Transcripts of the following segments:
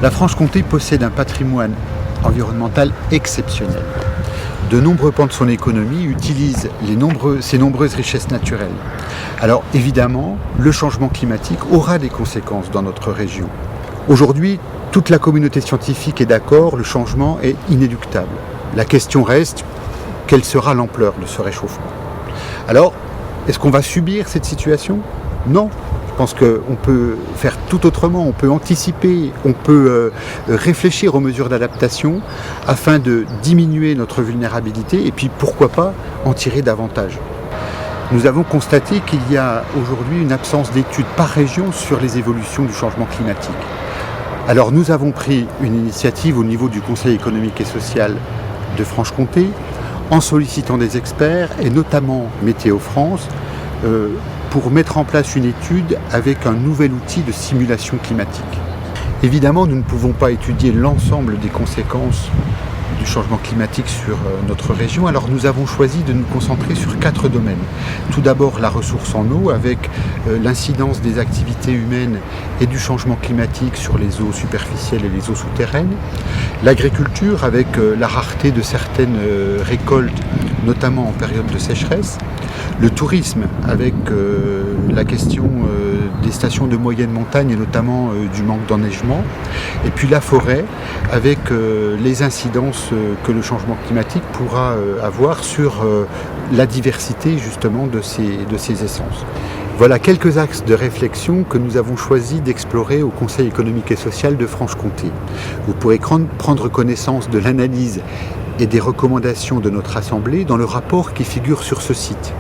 La Franche-Comté possède un patrimoine environnemental exceptionnel. De nombreux pans de son économie utilisent ces nombreuses richesses naturelles. Alors évidemment, le changement climatique aura des conséquences dans notre région. Aujourd'hui, toute la communauté scientifique est d'accord, le changement est inéluctable. La question reste, quelle sera l'ampleur de ce réchauffement? Alors, est-ce qu'on va subir cette situation? Non. Je pense qu'on peut faire tout autrement, on peut anticiper, on peut réfléchir aux mesures d'adaptation afin de diminuer notre vulnérabilité et puis pourquoi pas en tirer davantage. Nous avons constaté qu'il y a aujourd'hui une absence d'études par région sur les évolutions du changement climatique. Alors nous avons pris une initiative au niveau du Conseil économique et social de Franche-Comté en sollicitant des experts et notamment Météo France pour mettre en place une étude avec un nouvel outil de simulation climatique. Évidemment, nous ne pouvons pas étudier l'ensemble des conséquences du changement climatique sur notre région, alors nous avons choisi de nous concentrer sur 4 domaines. Tout d'abord, la ressource en eau, avec l'incidence des activités humaines et du changement climatique sur les eaux superficielles et les eaux souterraines. L'agriculture, avec la rareté de certaines récoltes, notamment en période de sécheresse. Le tourisme, avec la question des stations de moyenne montagne et notamment du manque d'enneigement. Et puis la forêt, avec les incidences que le changement climatique pourra avoir sur la diversité justement de ces essences. Voilà quelques axes de réflexion que nous avons choisi d'explorer au Conseil économique et social de Franche-Comté. Vous pourrez prendre connaissance de l'analyse et des recommandations de notre Assemblée dans le rapport qui figure sur ce site.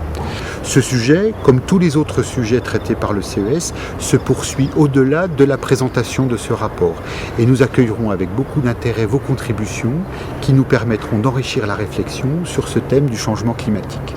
Ce sujet, comme tous les autres sujets traités par le CES, se poursuit au-delà de la présentation de ce rapport. Et nous accueillerons avec beaucoup d'intérêt vos contributions qui nous permettront d'enrichir la réflexion sur ce thème du changement climatique.